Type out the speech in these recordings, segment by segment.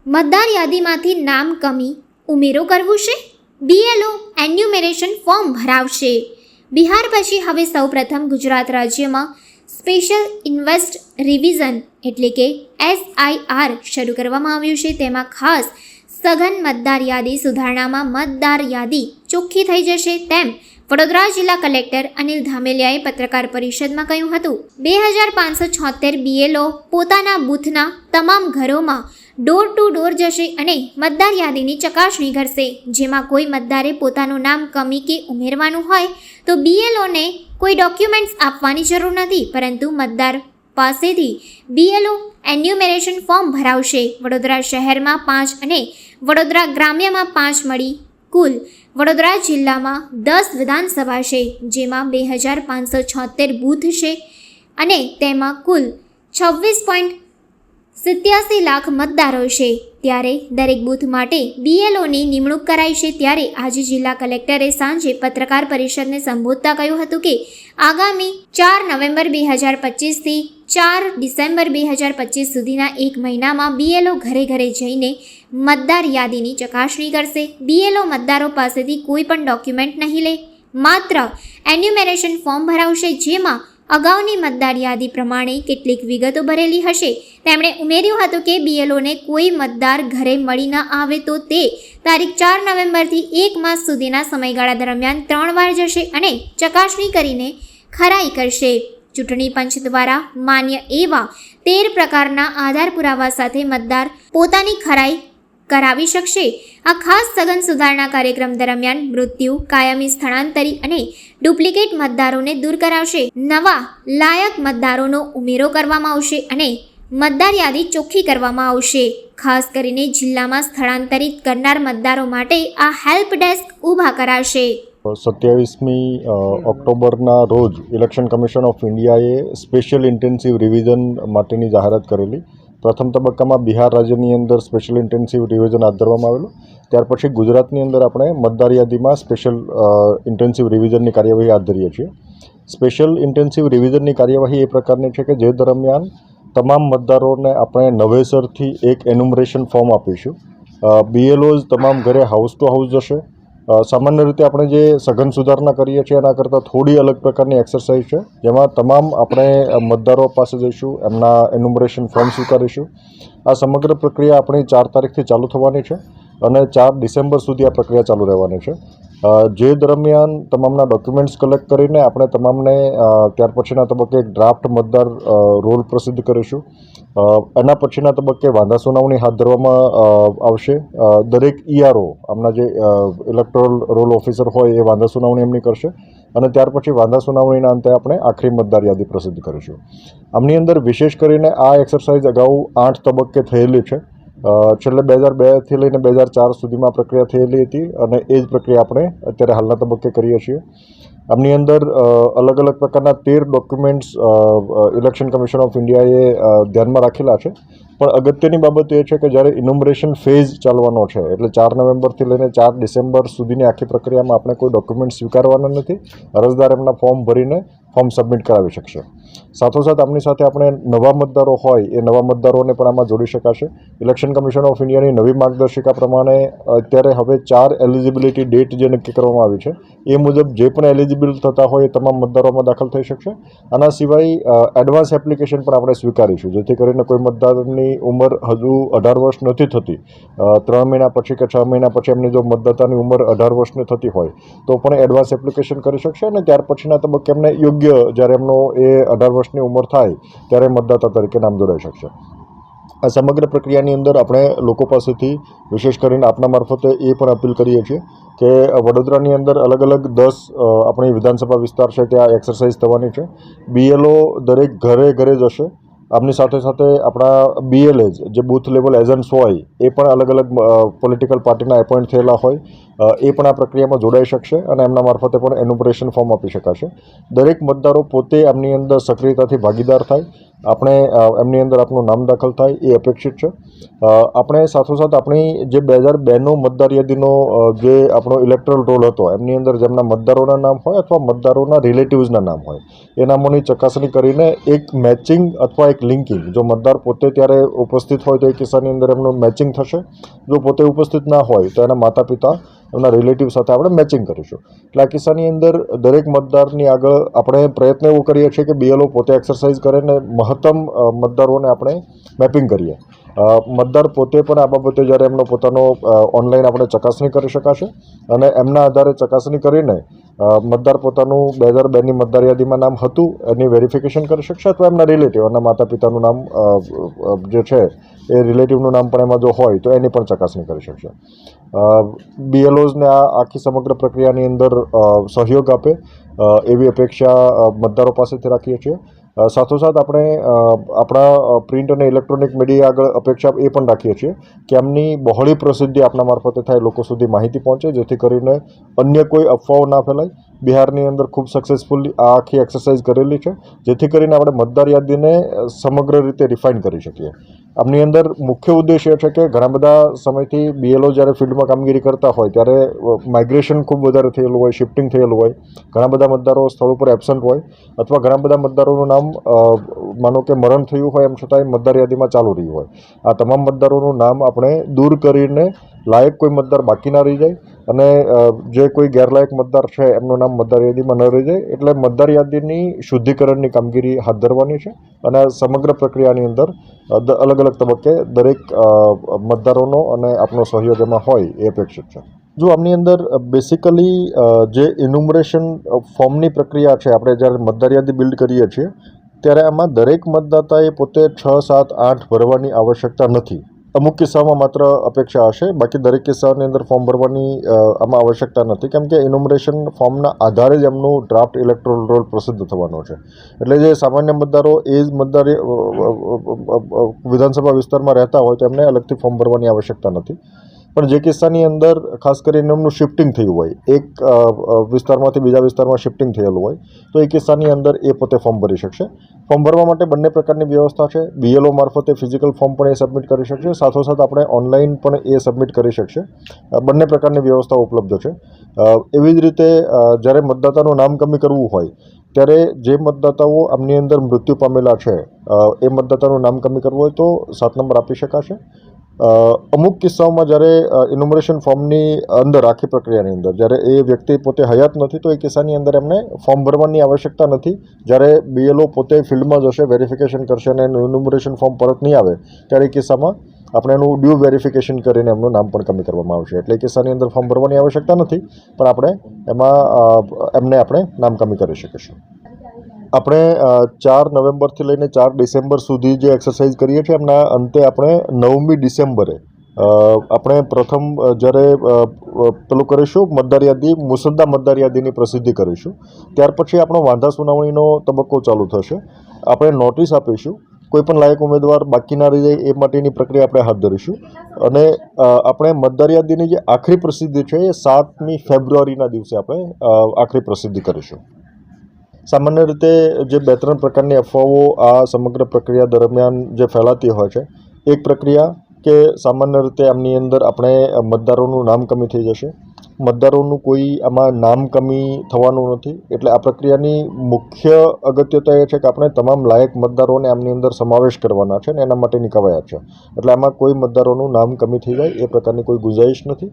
મતદાર યાદીમાંથી નામ કમી ઉમેરો કરવું છે? BLO એન્યુમરેશન ફોર્મ ભરાવશે. બિહાર પછી હવે સૌપ્રથમ ગુજરાત રાજ્યમાં સ્પેશિયલ ઇન્વેસ્ટ રિવિઝન એટલે કે SIR શરૂ કરવામાં આવ્યું છે. તેમાં ખાસ સઘન મતદાર યાદી સુધારણામાં મતદાર યાદી ચોખ્ખી થઈ જશે તેમ વડોદરા જિલ્લા કલેક્ટર અનિલ ધામેલિયાએ પત્રકાર પરિષદમાં કહ્યું હતું. 2576 BLO પોતાના બૂથના તમામ ઘરોમાં ડોર ટુ ડોર જશે અને મતદાર યાદીની ચકાસણી કરશે. જેમાં કોઈ મતદારે પોતાનું નામ કમી કે ઉમેરવાનું હોય તો BLOને કોઈ ડોક્યુમેન્ટ્સ આપવાની જરૂર નથી, પરંતુ મતદાર પાસેથી BLO એન્યુમરેશન ફોર્મ ભરાવશે. વડોદરા શહેરમાં 5 અને વડોદરા ગ્રામ્યમાં 5 મળી કુલ વડોદરા જિલ્લામાં 10 વિધાનસભા છે, જેમાં 2576 બૂથ છે અને તેમાં કુલ 26.87 લાખ મતદારો છે. ત્યારે દરેક બૂથ માટે BLOની નિમણૂક કરાઈ છે. ત્યારે આજે જિલ્લા કલેક્ટરે સાંજે પત્રકાર પરિષદને સંબોધતા કહ્યું હતું કે આગામી 4 નવેમ્બર 2025થી 4 ડિસેમ્બર 2025 સુધીના 1 મહિનામાં BLO ઘરે ઘરે જઈને મતદાર યાદીની ચકાસણી કરશે. BLO મતદારો પાસેથી કોઈ પણ ડોક્યુમેન્ટ નહીં લે, માત્ર એન્યુમરેશન ફોર્મ ભરાવશે, જેમાં અગાઉની મતદાર યાદી પ્રમાણે કેટલીક વિગતો ભરેલી હશે. તેમણે ઉમેર્યું હતું કે BLOને કોઈ મતદાર ઘરે મળી ન આવે તો તે તારીખ 4 નવેમ્બરથી 1 માસ સુધીના સમયગાળા દરમિયાન 3 વાર જશે અને ચકાસણી કરીને ખરાઈ કરશે. ચૂંટણી પંચ દ્વારા માન્ય એવા 13 પ્રકારના આધાર પુરાવા સાથે મતદાર પોતાની ખરાઈ કરાવી શકશે. આ ખાસ સઘન સુધારણા કાર્યક્રમ દરમિયાન મૃત્યુ, કાયમી સ્થળાંતરી અને ડુપ્લિકેટ મતદારોને દૂર કરાવશે. નવા લાયક મતદારોનો ઉમેરો કરવામાં આવશે અને મતદાર યાદી ચોખ્ખી કરવામાં આવશે. ખાસ કરીને જિલ્લામાં સ્થળાંતરિત કરનાર મતદારો માટે આ હેલ્પ ડેસ્ક ઊભા કરાશે. 27મી ઓક્ટોબરના રોજ ઇલેક્શન કમિશન ઓફ ઇન્ડિયાએ સ્પેશિયલ ઇન્ટેન્સિવ રિવિઝન માટેની જાહેરાત કરેલી. પ્રથમ તબક્કામાં બિહાર રાજ્યની અંદર સ્પેશિયલ ઇન્ટેન્સિવ રિવિઝન હાથ ધરવામાં આવેલું. ત્યાર પછી ગુજરાતની અંદર આપણે મતદાર યાદીમાં સ્પેશિયલ ઇન્ટેન્સિવ રિવિઝનની કાર્યવાહી હાથ ધરીએ છીએ. સ્પેશિયલ ઇન્ટેન્સિવ રિવિઝનની કાર્યવાહી એ પ્રકારની છે કે જે દરમિયાન તમામ મતદારોને આપણે નવેસરથી એક એન્યુમરેશન ફોર્મ આપીશું. BLOs તમામ ઘરે હાઉસ ટુ હાઉસ જશે. સામાન્ય રીતે આપણે જે સઘન સુધારણા કરીએ છીએ એના કરતાં થોડી અલગ પ્રકારની એક્સરસાઇઝ છે, જેમાં તમામ આપણે મતદારો પાસે જઈશું, એમના એન્યુમરેશન ફોર્મ સ્વીકારીશું. આ સમગ્ર પ્રક્રિયા આપણી 4 તારીખથી ચાલુ થવાની છે અને 4 ડિસેમ્બર સુધી આ પ્રક્રિયા ચાલુ રહેવાની છે. જે દરમિયાન તમામના ડોક્યુમેન્ટ્સ કલેક્ટ કરીને આપણે તમામને ત્યાર પછીના તબક્કે એક ડ્રાફ્ટ મતદાર રોલ પ્રસિદ્ધ કરીશું. એના પછીના તબક્કે વાંધા સુનાવણી હાથ ધરવામાં આવશે. દરેક ERO આમના જે ઇલેક્ટોરલ રોલ ઓફિસર હોય એ વાંધા સુનાવણી એમની કરશે અને ત્યાર પછી વાંધા સુનાવણીના અંતે આપણે આખરી મતદાર યાદી પ્રસિદ્ધ કરીશું. આમની અંદર વિશેષ કરીને આ એક્સરસાઇઝ અગાઉ 8 તબક્કે થયેલી છે. છેલ્લે 2002થી લઈને 2004 સુધીમાં પ્રક્રિયા થયેલી હતી અને એ જ પ્રક્રિયા આપણે અત્યારે હાલના તબક્કે કરીએ છીએ. આમની અંદર અલગ અલગ પ્રકારના 13 ડોક્યુમેન્ટ્સ ઇલેક્શન કમિશન ઓફ ઇન્ડિયાએ ધ્યાનમાં રાખેલા છે. પણ અગત્યની બાબત એ છે કે જ્યારે ઇન્યુમરેશન ફેઝ ચાલવાનો છે, એટલે 4 નવેમ્બરથી લઈને 4 ડિસેમ્બર સુધીની આખી પ્રક્રિયામાં આપણે કોઈ ડોક્યુમેન્ટ સ્વીકારવાના નથી. અરજદાર એમના ફોર્મ ભરીને ફોર્મ સબમિટ કરાવી શકશે. સાથોસાથ આમની સાથે આપણે નવા મતદારો હોય એ નવા મતદારોને પણ આમાં જોડી શકાશે. ઇલેક્શન કમિશન ઓફ ઇન્ડિયાની નવી માર્ગદર્શિકા પ્રમાણે અત્યારે હવે 4 એલિજિબિલિટી ડેટ જે નક્કી કરવામાં આવી છે એ મુજબ જે પણ એલિજિબલ થતા હોય એ તમામ મતદારોમાં દાખલ થઈ શકશે. આના સિવાય એડવાન્સ એપ્લિકેશન પણ આપણે સ્વીકારીશું, જેથી કરીને કોઈ મતદારની ઉંમર હજુ 18 વર્ષ નથી થતી, 3 મહિના પછી કે 6 મહિના પછી એમની જો મતદાતાની ઉંમર 18 વર્ષની થતી હોય તો પણ એડવાન્સ એપ્લિકેશન કરી શકશે અને ત્યાર પછીના તબક્કે એમને યોગ્ય જ્યારે એમનો એ 18 વર્ષની ઉંમર થાય ત્યારે મતદાતા તરીકે નામ જોડાઈ શકશે. આ સમગ્ર પ્રક્રિયાની અંદર આપણે લોકો પાસેથી વિશેષ કરીને આપના મારફતે એ પણ અપીલ કરીએ છીએ કે વડોદરાની અંદર અલગ અલગ 10 આપણી વિધાનસભા વિસ્તાર છે ત્યાં એક્સરસાઇઝ થવાની છે. BLO દરેક ઘરે ઘરે જશે. આમની સાથે સાથે આપણા BLAs જે બૂથ લેવલ એજન્ટ્સ હોય એ પણ અલગ અલગ પોલિટિકલ પાર્ટીના એપોઇન્ટ થયેલા હોય એ પણ આ પ્રક્રિયામાં જોડાઈ શકશે અને એમના મારફતે પણ એન્યુમરેશન ફોર્મ આપી શકાશે. દરેક મતદારો પોતે આમની અંદર સક્રિયતાથી ભાગીદાર થાય આપણે એમની અંદર આપનું નામ દાખલ થાય એ અપેક્ષિત છે. આપણે સાથોસાથ આપણી જે 2002નો મતદાર યાદીનો જે આપણો ઇલેક્ટરલ રોલ હતો એમની અંદર જેમના મતદારોના નામ હોય અથવા મતદારોના રિલેટિવ્સના નામ હોય એ નામોની ચકાસણી કરીને એક મેચિંગ અથવા એક લિંકિંગ, જો મતદાર પોતે ત્યારે ઉપસ્થિત હોય તો એ કિસ્સાની અંદર એમનું મેચિંગ થશે. જો પોતે ઉપસ્થિત ના હોય તો એના માતા પિતા એમના રિલેટિવ સાથે આપણે મેચિંગ કરીશું. એટલે આ કિસ્સાની અંદર દરેક મતદારની આગળ આપણે પ્રયત્ન એવો કરીએ છીએ કે BLO પોતે એક્સરસાઇઝ કરે ને મહત્તમ મતદારોને આપણે મેપિંગ કરીએ. મતદાર પોતે પણ આ બાબતે જ્યારે એમનો પોતાનો ઓનલાઈન આપણે ચકાસણી કરી શકાશે અને એમના આધારે ચકાસણી કરીને મતદાર પોતાનું 2002ની મતદાર યાદીમાં નામ હતું એની વેરિફિકેશન કરી શકશે અથવા એમના રિલેટિવ એના માતા પિતાનું નામ જે છે એ રિલેટિવનું નામ પણ એમાં જો હોય તો એની પણ ચકાસણી કરી શકશે. BLOsને આ આખી સમગ્ર પ્રક્રિયાની અંદર સહયોગ આપે એવી અપેક્ષા મતદારો પાસેથી રાખીએ છીએ. સાથોસાથ આપણે આપણા પ્રિન્ટ અને ઇલેક્ટ્રોનિક મીડિયા આગળ અપેક્ષા એ પણ રાખીએ છીએ કે એમની બહોળી પ્રસિદ્ધિ આપણા મારફતે થાય, લોકો સુધી માહિતી પહોંચે, જેથી કરીને અન્ય કોઈ અફવાઓ ના ફેલાય. બિહારની અંદર ખૂબ સક્સેસફુલી આ આખી એક્સરસાઇઝ કરેલી છે, જેથી કરીને આપણે મતદાર યાદીને સમગ્ર રીતે રિફાઇન કરી શકીએ. આમની અંદર મુખ્ય ઉદ્દેશ એ છે કે ઘણા બધા સમયથી BLO જ્યારે ફિલ્ડમાં કામગીરી કરતા હોય ત્યારે માઇગ્રેશન ખૂબ વધારે થયેલું હોય, શિફ્ટિંગ થયેલું હોય, ઘણા બધા મતદારો સ્થળ ઉપર એબસન્ટ હોય અથવા ઘણા બધા મતદારોનું નામ માનો કે મરણ થયું હોય એમ છતાંય મતદાર યાદીમાં ચાલુ રહ્યું હોય. આ તમામ મતદારોનું નામ આપણે દૂર કરીને લાયક કોઈ મતદાર બાકી ના રહી જાય અને જે કોઈ ગેરલાયક મતદાર છે એમનું નામ મતદાર યાદીમાં ન રહી જાય. એટલે મતદાર યાદીની શુદ્ધિકરણની કામગીરી હાથ ધરવાની છે અને સમગ્ર પ્રક્રિયાની અંદર અલગ અલગ તબક્કે દરેક મતદારોનો અને આપનો સહયોગ એમાં હોય એ અપેક્ષિત છે. જો આમની અંદર બેસિકલી જે ઇન્યુમરેશન ફોર્મની પ્રક્રિયા છે, આપણે જ્યારે મતદાર યાદી બિલ્ડ કરીએ છીએ ત્યારે આમાં દરેક મતદાતાએ પોતે 6, 7, 8 ભરવાની આવશ્યકતા નથી. અમુક કિસ્સામાં માત્ર અપેક્ષા હશે, બાકી દરેક કિસ્સાની અંદર ફોર્મ ભરવાની આમાં આવશ્યકતા નથી, કેમ કે ઇન્યુમરેશન ફોર્મના આધારે જ એમનું ડ્રાફ્ટ ઇલેક્ટોરલ રોલ પ્રસિદ્ધ થવાનો છે. એટલે જે સામાન્ય મતદારો એ જ મતદાર વિધાનસભા વિસ્તારમાં રહેતા હોય તો એમને અલગથી ફોર્મ ભરવાની આવશ્યકતા નથી. પણ જે કિસ્સાની અંદર ખાસ કરીને એમનું શિફ્ટિંગ થયું હોય, એક વિસ્તારમાંથી બીજા વિસ્તારમાં શિફ્ટિંગ થયેલું હોય, તો એ કિસ્સાની અંદર એ પોતે ફોર્મ ભરી શકશે. ફોર્મ ભરવા માટે બંને પ્રકારની વ્યવસ્થા છે. BLO મારફતે ફિઝિકલ ફોર્મ પણ એ સબમિટ કરી શકશે, સાથોસાથ આપણે ઓનલાઈન પણ એ સબમિટ કરી શકશે. બંને પ્રકારની વ્યવસ્થા ઉપલબ્ધ છે. એવી જ રીતે જ્યારે મતદાતાનું નામ કમી કરવું હોય ત્યારે જે મતદાતાઓ આમની અંદર મૃત્યુ પામેલા છે એ મતદાતાનું નામ કમી કરવું હોય તો 7 નંબર આપી શકાશે. અમુક કિસ્સાઓમાં જ્યારે ઇન્યુમરેશન ફોર્મની અંદર આખી પ્રક્રિયાની અંદર જ્યારે એ વ્યક્તિ પોતે હયાત નથી તો એ કિસ્સાની અંદર એમને ફોર્મ ભરવાની આવશ્યકતા નથી. જ્યારે BLO પોતે ફિલ્ડમાં જશે, વેરિફિકેશન કરશે અને ઇન્યુમરેશન ફોર્મ પરત નહીં આવે ત્યારે એ કિસ્સામાં આપણે એનું ડ્યુ વેરિફિકેશન કરીને એમનું નામ પણ કમી કરવામાં આવશે. એટલે એ કિસ્સાની અંદર ફોર્મ ભરવાની આવશ્યકતા નથી, પણ આપણે એમને આપણે નામ કમી કરી શકીશું. આપણે 4 નવેમ્બરથી લઈને 4 ડિસેમ્બર સુધી જે એક્સરસાઇઝ કરીએ છીએ એમના અંતે આપણે 9મી ડિસેમ્બરે આપણે પ્રથમ જ્યારે પેલું કરીશું મતદાર યાદી, મુસદ્દા મતદાર યાદીની પ્રસિદ્ધિ કરીશું. ત્યાર પછી આપણો વાંધા સુનાવણીનો તબક્કો ચાલુ થશે. આપણે નોટિસ આપીશું, કોઈ પણ લાયક ઉમેદવાર બાકી ના રહી જાય એ માટેની પ્રક્રિયા આપણે હાથ ધરીશું અને આપણે મતદાર યાદીની જે આખરી પ્રસિદ્ધિ છે એ 7મી ફેબ્રુઆરીના દિવસે આપણે આખરી પ્રસિદ્ધિ કરીશું. સામાન્ય રીતે જે 2-3 પ્રકારની અફવાઓ આ સમગ્ર પ્રક્રિયા દરમિયાન જે ફેલાતી હોય છે, એક પ્રક્રિયા કે સામાન્ય રીતે આમની અંદર આપણે મતદારોનું નામ કમી થઈ જશે. મતદારોનું કોઈ આમાં નામ કમી થવાનું નથી. એટલે આ પ્રક્રિયાની મુખ્ય અગત્યતા એ છે કે આપણે તમામ લાયક મતદારોને આમની અંદર સમાવેશ કરવાના છે અને એના માટેની કવાયત છે. એટલે આમાં કોઈ મતદારોનું નામ કમી થઈ જાય એ પ્રકારની કોઈ ગુંજાઈશ નથી.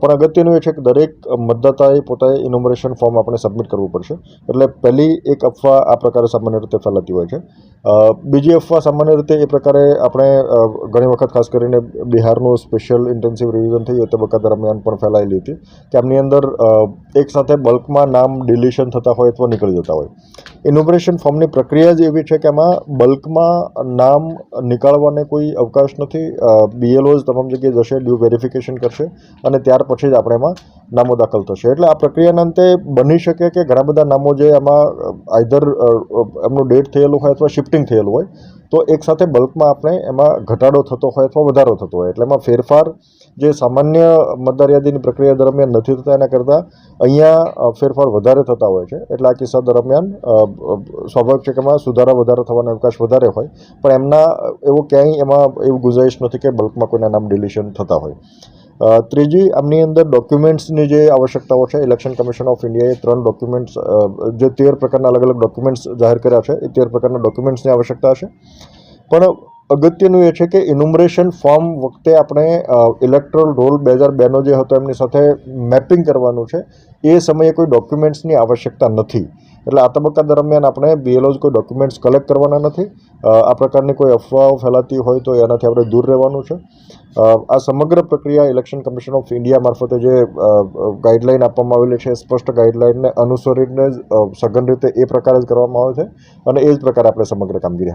પણ અગત્યનું એ છે કે દરેક મતદાતાએ પોતાએ ઇન્યુમરેશન ફોર્મ આપણે સબમિટ કરવું પડશે. એટલે પહેલી એક અફવા આ પ્રકારે સામાન્ય રીતે ફેલાતી હોય છે. બીજી અફવા સામાન્ય રીતે એ પ્રકારે આપણે ઘણી વખત ખાસ કરીને બિહારનું સ્પેશિયલ ઇન્ટેન્સિવ રિવિઝન થયું એ તબક્કા દરમિયાન પણ ફેલાયેલી હતી કે આમની અંદર એક સાથે બલ્કમાં નામ ડિલીશન થતા હોય અથવા નીકળી જતા હોય. ઇન્યુમરેશન ફોર્મની પ્રક્રિયા જ એવી છે કે એમાં બલ્કમાં નામ નીકાળવાને કોઈ અવકાશ નથી. BLOs તમામ જગ્યાએ જશે, ડ્યુ વેરિફિકેશન કરશે અને અને ત્યાર પછી જ આપણે એમાં નામો દાખલ થશે. એટલે આ પ્રક્રિયાના અંતે બની શકે કે ઘણા બધા નામો જે એમાં આઈધર એમનું ડેટ થયેલું હોય અથવા શિફ્ટિંગ થયેલું હોય, તો એકસાથે બલ્કમાં આપણે એમાં ઘટાડો થતો હોય અથવા વધારો થતો હોય. એટલે એમાં ફેરફાર જે સામાન્ય મતદાર યાદીની પ્રક્રિયા દરમિયાન નથી થતા, એના કરતાં અહીંયા ફેરફાર વધારે થતા હોય છે. એટલે આ કિસ્સા દરમિયાન સ્વાભાવિક છે કે એમાં સુધારા વધારો થવાનો અવકાશ વધારે હોય, પણ એમના એવો ક્યાંય એમાં એવું ગુંજાઈશ નથી કે બલ્કમાં કોઈના નામ ડિલિશન થતા હોય. ત્રીજી, આમની અંદર ડોક્યુમેન્ટ્સની જે આવશ્યકતાઓ છે, ઇલેક્શન કમિશન ઓફ ઇન્ડિયાએ 3 ડોક્યુમેન્ટ્સ જે 13 પ્રકારના અલગ અલગ ડોક્યુમેન્ટ્સ જાહેર કર્યા છે, એ 13 પ્રકારના ડોક્યુમેન્ટ્સની આવશ્યકતા છે. પણ અગત્યનું એ છે કે ઇન્યુમરેશન ફોર્મ વખતે આપણે ઇલેક્ટરલ રોલ 2002નો જે હતો એમની સાથે મેપિંગ કરવાનું છે. એ સમયે કોઈ ડોક્યુમેન્ટ્સની આવશ્યકતા નથી. એટલે આ તબક્કા દરમિયાન આપણે BLOs કોઈ ડોક્યુમેન્ટ્સ કલેક્ટ કરવાના નથી. આ પ્રકારની કોઈ અફવાઓ ફેલાતી હોય તો એનાથી આપણે દૂર રહેવાનું છે. આ સમગ્ર પ્રક્રિયા ઇલેક્શન કમિશન ઓફ ઇન્ડિયા મારફતે જે ગાઈડલાઇન આપવામાં આવેલી છે, સ્પષ્ટ ગાઈડલાઇનને અનુસરીને સઘન રીતે એ પ્રકારે જ કરવામાં આવે છે અને એ જ પ્રકારે આપણે સમગ્ર કામગીરી